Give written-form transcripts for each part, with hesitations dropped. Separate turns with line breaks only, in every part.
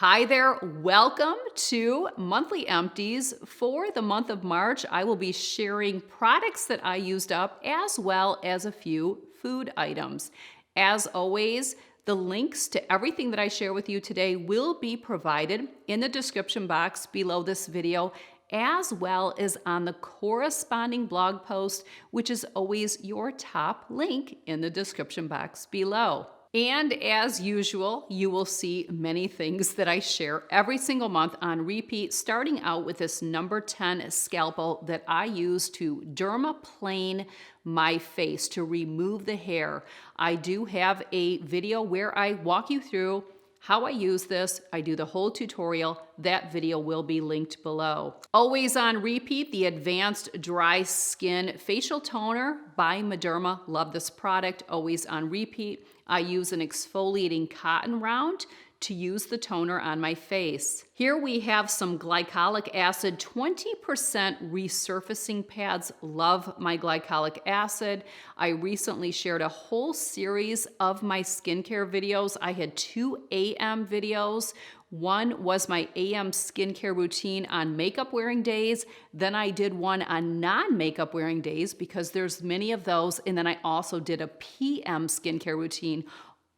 Hi there, welcome to Monthly Empties. For the month of March, I will be sharing products that I used up as well as a few food items. As always, the links to everything that I share with you today will be provided in the description box below this video, as well as on the corresponding blog post, which is always your top link in the description box below. And as usual, you will see many things that I share every single month on repeat, starting out with this number 10 scalpel that I use to dermaplane my face to remove the hair. I do have a video where I walk you through how I use this. I do the whole tutorial. That video will be linked below. Always on repeat, the Advanced Dry Skin Facial Toner by Mederma. Love this product. Always on repeat. I use an exfoliating cotton round to use the toner on my face. Here we have some glycolic acid, 20% resurfacing pads. Love my glycolic acid. I recently shared a whole series of my skincare videos. I had 2 AM videos. One was my AM skincare routine on makeup wearing days. Then I did one on non-makeup wearing days because there's many of those. And then I also did a PM skincare routine.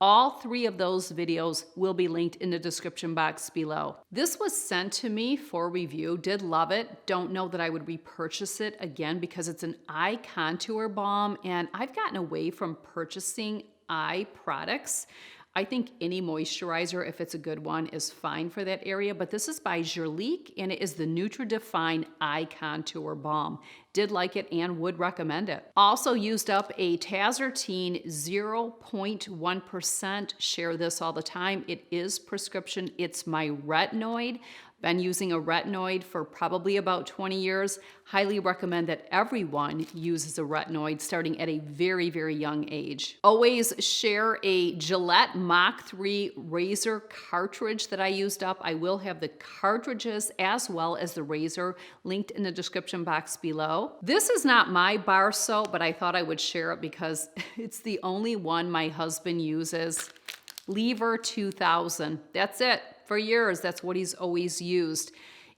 All 3 of those videos will be linked in the description box below. This was sent to me for review. Did love it. Don't know that I would repurchase it again because it's an eye contour balm and I've gotten away from purchasing eye products. I think any moisturizer, if it's a good one, is fine for that area, but this is by Jurlique, and it is the Nutri-Define Eye Contour Balm. Did like it and would recommend it. Also used up a Tazartine 0.1%. Share this all the time. It is prescription. It's my retinoid. Been using a retinoid for probably about 20 years. Highly recommend that everyone uses a retinoid starting at a very, very young age. Always share a Gillette Mach 3 razor cartridge that I used up. I will have the cartridges as well as the razor linked in the description box below. This is not my bar soap, but I thought I would share it because it's the only one my husband uses. Lever 2000. That's it. For years, that's what he's always used.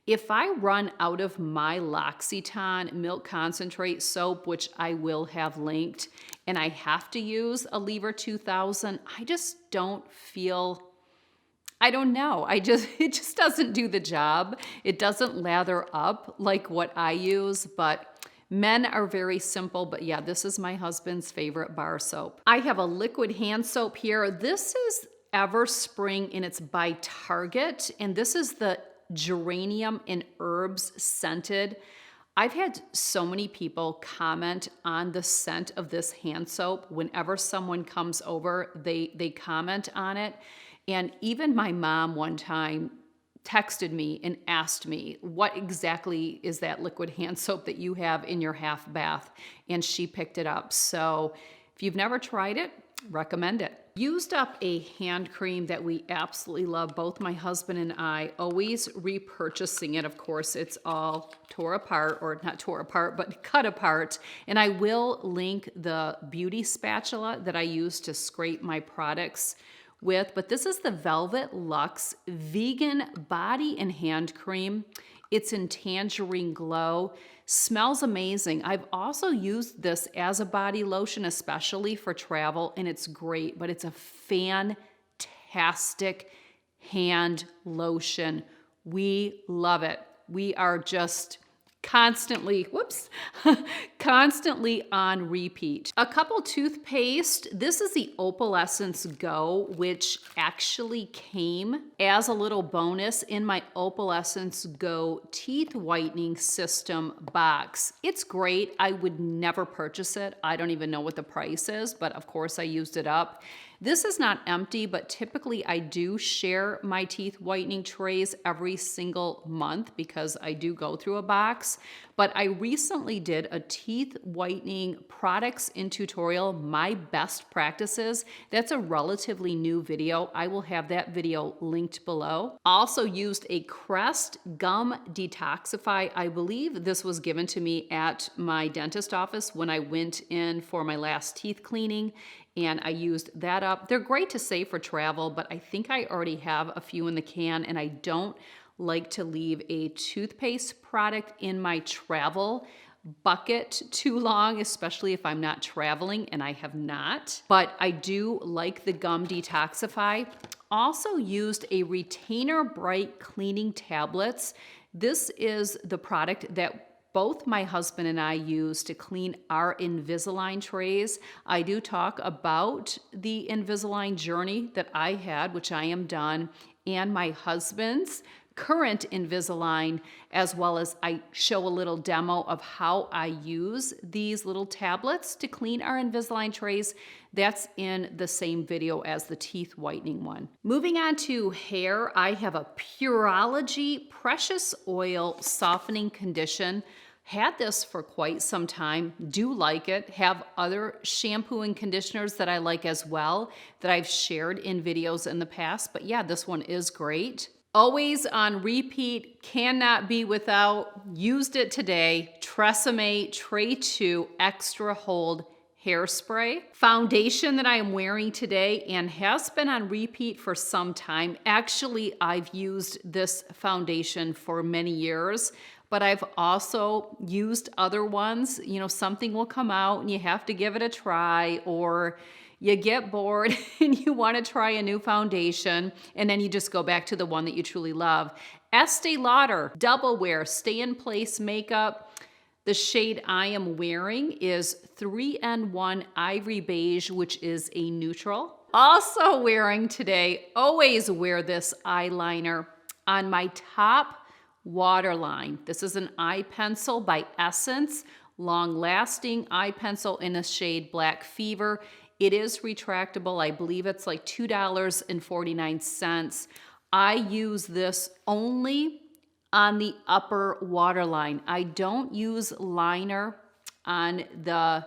If I run out of my L'Occitane milk concentrate soap, which I will have linked, and I have to use a Lever 2000, I just don't feel, I don't know. It just doesn't do the job. It doesn't lather up like what I use, but men are very simple, but yeah, this is my husband's favorite bar soap. I have a liquid hand soap here. This is Everspring and it's by Target, and this is the Geranium and Herbs scented. I've had so many people comment on the scent of this hand soap. Whenever someone comes over, they comment on it. And even my mom one time texted me and asked me, what exactly is that liquid hand soap that you have in your half bath? And she picked it up. So if you've never tried it, recommend it. Used up a hand cream that we absolutely love, both my husband and I, always repurchasing it. Of course, it's all tore apart, or not tore apart, but cut apart. And I will link the beauty spatula that I use to scrape my products with. But this is the Velvet Luxe Vegan Body and Hand Cream. It's in Tangerine Glow. Smells amazing. I've also used this as a body lotion, especially for travel, and it's great, but it's a fantastic hand lotion. We love it. We are just constantly on repeat. A couple toothpaste. This is the Opalescence Go, which actually came as a little bonus in my Opalescence Go teeth whitening system box. It's great. I would never purchase it. I don't even know what the price is, but of course I used it up. This is not empty, but typically I do share my teeth whitening trays every single month because I do go through a box. But I recently did a teeth whitening products in tutorial, my best practices. That's a relatively new video. I will have that video linked below. Also used a Crest Gum Detoxify. I believe this was given to me at my dentist office when I went in for my last teeth cleaning. and I used that up. They're great to save for travel, but I think I already have a few in the can, and I don't like to leave a toothpaste product in my travel bucket too long, especially if I'm not traveling, and I have not. But I do like the gum detoxify. Also used a retainer Brite cleaning tablets. This is the product that both my husband and I use to clean our Invisalign trays. I do talk about the Invisalign journey that I had, which I am done, and my husband's current Invisalign, as well as I show a little demo of how I use these little tablets to clean our Invisalign trays. That's in the same video as the teeth whitening one. Moving on to hair, I have a Pureology Precious Oil Softening Condition. Had this for quite some time, do like it, have other shampoo and conditioners that I like as well that I've shared in videos in the past, but yeah, this one is great. Always on repeat, cannot be without, used it today, Tresemme Tray 2 Extra Hold Hairspray. Foundation that I am wearing today and has been on repeat for some time. Actually, I've used this foundation for many years, but I've also used other ones. You know, something will come out and you have to give it a try, or you get bored and you want to try a new foundation, and then you just go back to the one that you truly love. Estee Lauder Double Wear Stay in Place Makeup. The shade I am wearing is 3N1 Ivory Beige, which is a neutral. Also wearing today, always wear this eyeliner on my top waterline. This is an eye pencil by Essence, long-lasting eye pencil in the shade Black Fever. It is retractable. I believe it's like $2.49. I use this only on the upper waterline. I don't use liner on the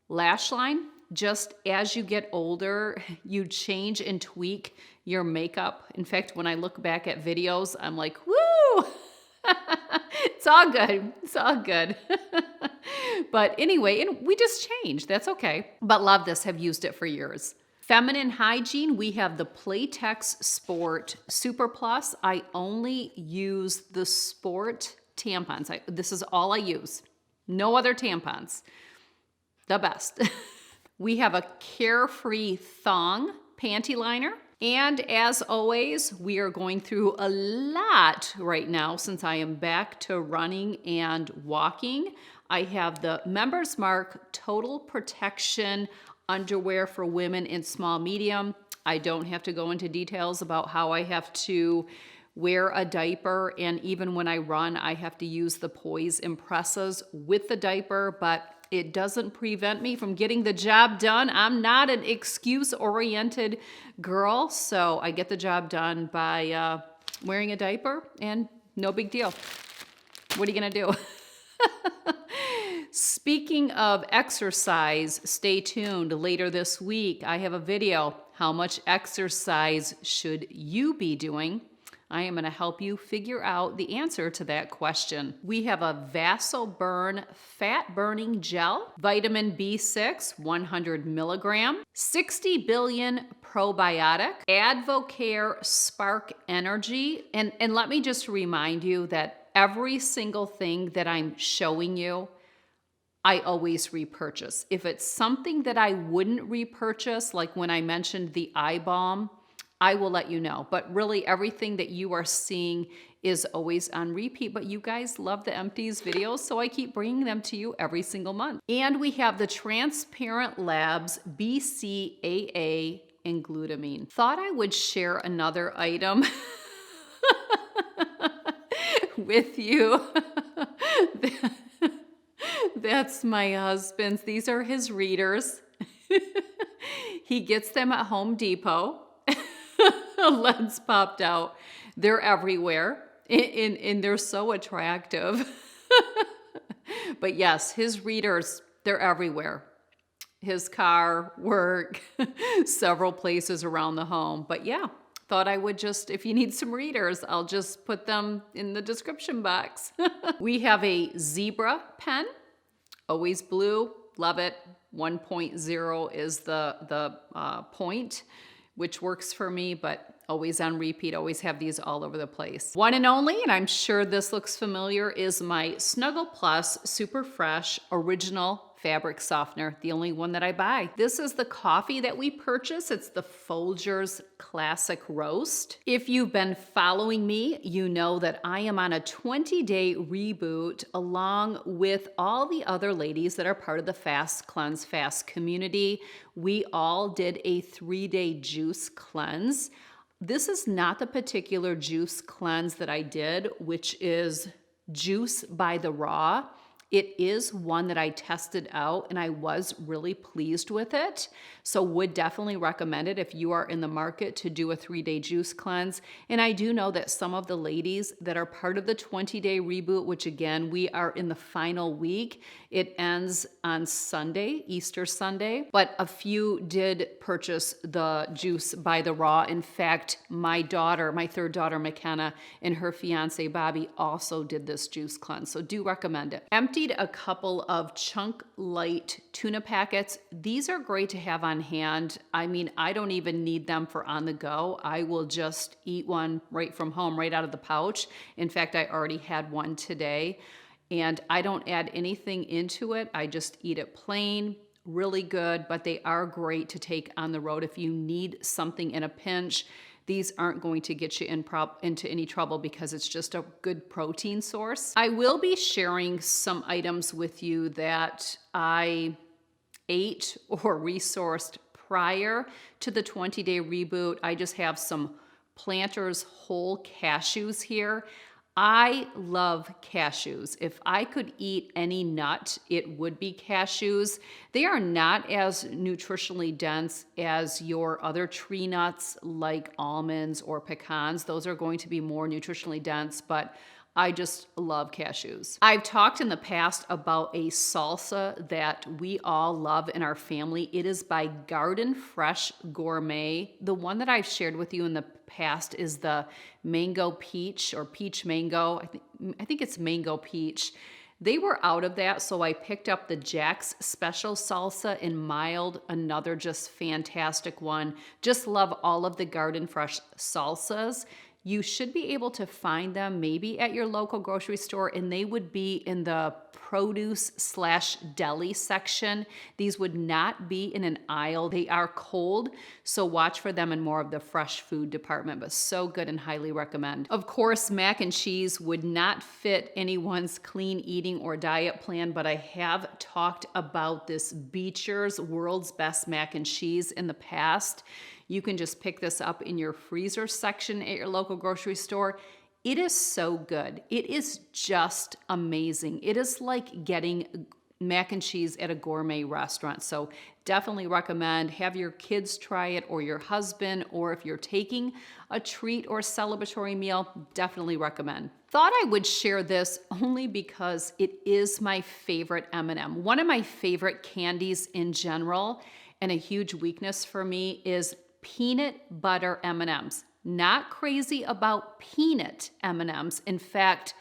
lash line. Just as you get older, you change and tweak your makeup. In fact, when I look back at videos, I'm like, woo! It's all good. It's all good. But anyway, and we just changed. That's okay. But love this. Have used it for years. Feminine hygiene, we have the Playtex Sport Super Plus. I only use the Sport tampons. This is all I use. No other tampons. The best. We have a Carefree Thong panty liner. And as always, we are going through a lot right now since I am back to running and walking. I have the Members Mark Total Protection underwear for women in small medium. I don't have to go into details about how I have to wear a diaper, and even when I run, I have to use the Poise Impressas with the diaper, but it doesn't prevent me from getting the job done. I'm not an excuse-oriented girl, so I get the job done by wearing a diaper, and no big deal. What are you gonna do? Speaking of exercise, stay tuned. Later this week, I have a video. How much exercise should you be doing? I am going to help you figure out the answer to that question. We have a Vasoburn Fat Burning Gel, Vitamin B6, 100 milligram, 60 billion probiotic, Advocare Spark Energy. And let me just remind you that every single thing that I'm showing you, I always repurchase. If it's something that I wouldn't repurchase, like when I mentioned the eye balm, I will let you know. But really everything that you are seeing is always on repeat. But you guys love the Empties videos, so I keep bringing them to you every single month. And we have the Transparent Labs BCAA and glutamine. Thought I would share another item with you. That's my husband's. These are his readers. He gets them at Home Depot. Legs popped out. They're everywhere, and they're so attractive. But yes, his readers, they're everywhere. His car, work, several places around the home. But yeah, thought I would just, if you need some readers, I'll just put them in the description box. We have a zebra pen, always blue. love it. 1.0 is the point, which works for me, but always on repeat, always have these all over the place. One and only, and I'm sure this looks familiar, is my Snuggle Plus Super Fresh Original Fabric Softener, the only one that I buy. This is the coffee that we purchase. It's the Folgers Classic Roast. If you've been following me, you know that I am on a 20-day reboot along with all the other ladies that are part of the Fast Cleanse Fast community. We all did a 3-day juice cleanse. This is not the particular juice cleanse that I did, which is Juice by the Raw. It is one that I tested out and I was really pleased with it. So would definitely recommend it if you are in the market to do a 3-day juice cleanse. And I do know that some of the ladies that are part of the 20-day reboot, which again, we are in the final week, it ends on Sunday, Easter Sunday, but a few did purchase the Juice by the Raw. In fact, my daughter, my third daughter, McKenna, and her fiance, Bobby, also did this juice cleanse. So do recommend it. Emptied a couple of Chunk Light tuna packets. These are great to have on hand. I mean, I don't even need them for on the go. I will just eat one right from home, right out of the pouch. In fact, I already had one today, and I don't add anything into it. I just eat it plain. Really good, but they are great to take on the road if you need something in a pinch. These aren't going to get you into any trouble because it's just a good protein source. I will be sharing some items with you that I ate or resourced prior to the 20-day reboot. I just have some Planters whole cashews here. I love cashews. If I could eat any nut, it would be cashews. They are not as nutritionally dense as your other tree nuts like almonds or pecans. Those are going to be more nutritionally dense, but I just love cashews. I've talked in the past about a salsa that we all love in our family. It is by Garden Fresh Gourmet. The one that I've shared with you in the past is the mango peach or peach mango. I think it's mango peach. They were out of that, so I picked up the Jack's Special Salsa in mild, another just fantastic one. Just love all of the Garden Fresh salsas. You should be able to find them maybe at your local grocery store, and they would be in the produce/deli section. These would not be in an aisle. They are cold, so watch for them in more of the fresh food department, but so good and highly recommend. Of course, mac and cheese would not fit anyone's clean eating or diet plan, but I have talked about this Beecher's World's Best Mac and Cheese in the past. You can just pick this up in your freezer section at your local grocery store. It is so good. It is just amazing. It is like getting mac and cheese at a gourmet restaurant. So definitely recommend. Have your kids try it or your husband, or if you're taking a treat or celebratory meal, definitely recommend. Thought I would share this only because it is my favorite M&M. One of my favorite candies in general, and a huge weakness for me, is peanut butter M&Ms. Not crazy about peanut M&Ms. In fact,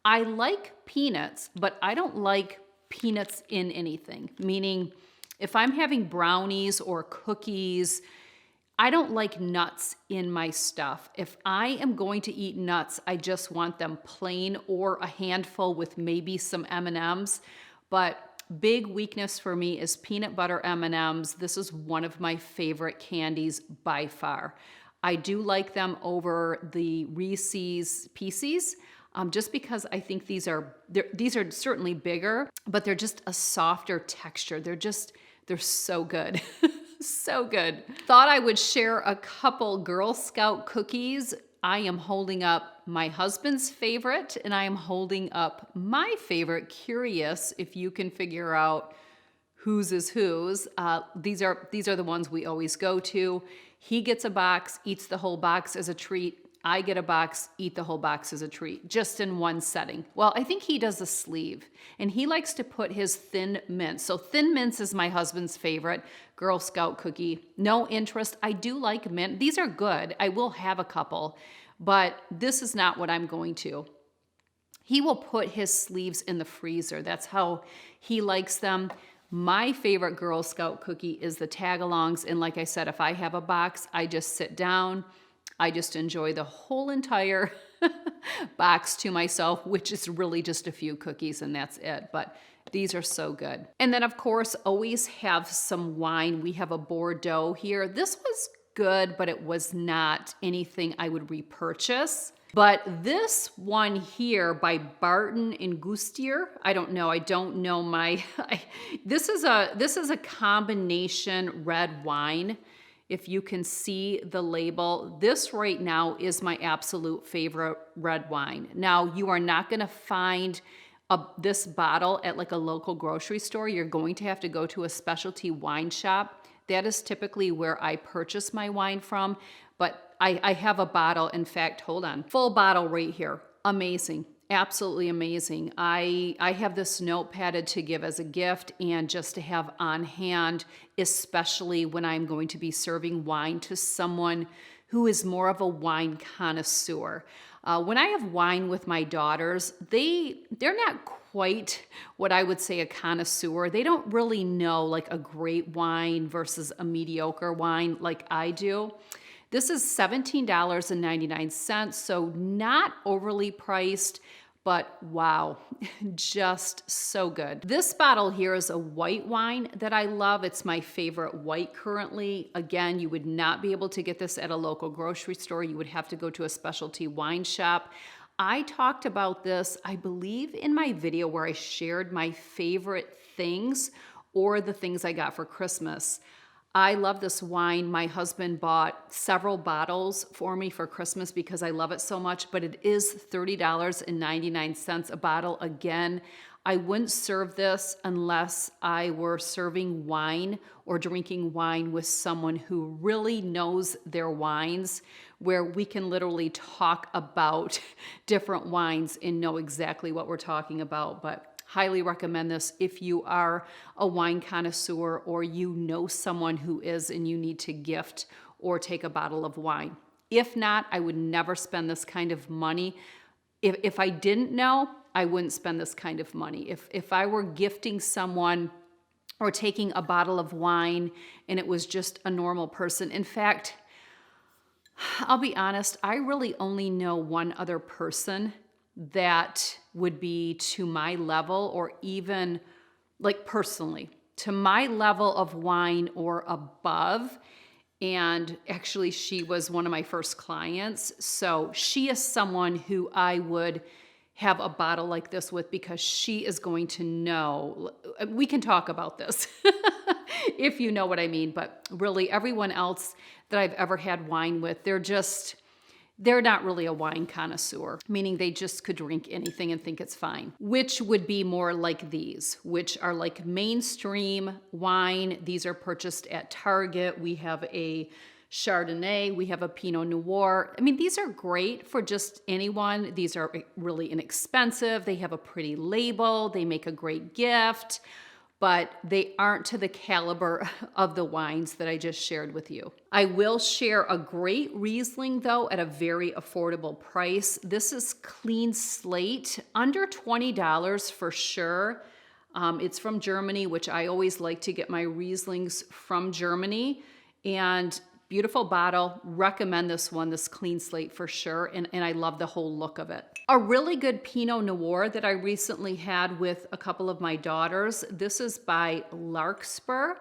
I like peanuts, but I don't like peanuts in anything. Meaning, if I'm having brownies or cookies, I don't like nuts in my stuff. If I am going to eat nuts, I just want them plain or a handful with maybe some M&Ms. But big weakness for me is peanut butter M&Ms. This is one of my favorite candies by far. I do like them over the Reese's Pieces, just because I think these are certainly bigger, but they're just a softer texture. They're so good. So good. Thought I would share a couple Girl Scout cookies. I am holding up my husband's favorite, and I am holding up my favorite. Curious if you can figure out whose is whose. These are the ones we always go to. He gets a box, eats the whole box as a treat. I get a box, eat the whole box as a treat, just in one setting. Well, I think he does a sleeve, and he likes to put his Thin Mints. So Thin Mints is my husband's favorite Girl Scout cookie. No interest. I do like mint. These are good. I will have a couple, but this is not what I'm going to. He will put his sleeves in the freezer. That's how he likes them. My favorite Girl Scout cookie is the tag-alongs. And like I said, if I have a box, I just sit down. I just enjoy the whole entire box to myself, which is really just a few cookies and that's it. But these are so good. And then of course, always have some wine. We have a Bordeaux here. This was good, but it was not anything I would repurchase. But this one here by Barton and Goustier, I don't know my, this is a combination red wine. If you can see the label, this right now is my absolute favorite red wine. Now, you are not gonna find this bottle at like a local grocery store. You're going to have to go to a specialty wine shop. That is typically where I purchase my wine from, but I have a bottle. In fact, hold on, full bottle right here. Amazing, absolutely amazing. I have this notepadded to give as a gift and just to have on hand, especially when I'm going to be serving wine to someone who is more of a wine connoisseur. When I have wine with my daughters, they're not quite what I would say a connoisseur. They don't really know like a great wine versus a mediocre wine like I do. This is $17.99, so not overly priced, but wow, just so good. This bottle here is a white wine that I love. It's my favorite white currently. Again, you would not be able to get this at a local grocery store. You would have to go to a specialty wine shop. I talked about this, I believe, in my video where I shared my favorite things or the things I got for Christmas. I love this wine. My husband bought several bottles for me for Christmas because I love it so much, but it is $30.99 a bottle. Again, I wouldn't serve this unless I were serving wine or drinking wine with someone who really knows their wines, where we can literally talk about different wines and know exactly what we're talking about. But highly recommend this if you are a wine connoisseur or you know someone who is and you need to gift or take a bottle of wine. If not, I would never spend this kind of money. If I didn't know, I wouldn't spend this kind of money. If I were gifting someone or taking a bottle of wine and it was just a normal person. In fact, I'll be honest, I really only know one other person that would be to my level or even like personally to my level of wine or above. And actually she was one of my first clients. So she is someone who I would have a bottle like this with because she is going to know. We can talk about this if you know what I mean, but really everyone else that I've ever had wine with, they're not really a wine connoisseur, meaning they just could drink anything and think it's fine, which would be more like these, which are like mainstream wine. These are purchased at Target. We have a Chardonnay, we have a Pinot Noir. I mean, these are great for just anyone. These are really inexpensive. They have a pretty label. They make a great gift, but they aren't to the caliber of the wines that I just shared with you. I will share a great Riesling though at a very affordable price. This is Clean Slate, under $20 for sure. It's from Germany, which I always like to get my Rieslings from Germany. And beautiful bottle, recommend this one, this Clean Slate for sure, and I love the whole look of it. A really good Pinot Noir that I recently had with a couple of my daughters. This is by Larkspur.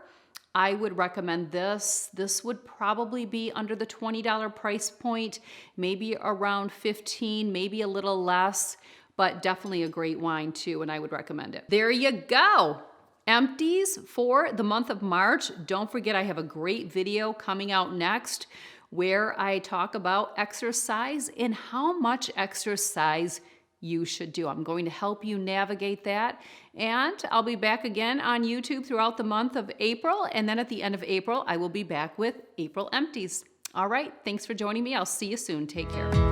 I would recommend this. This would probably be under the $20 price point, maybe around $15, maybe a little less, but definitely a great wine too, and I would recommend it. There you go. Empties for the month of March. Don't forget, I have a great video coming out next where I talk about exercise and how much exercise you should do. I'm going to help you navigate that. And I'll be back again on YouTube throughout the month of April. And then at the end of April, I will be back with April Empties. All right, thanks for joining me. I'll see you soon. Take care.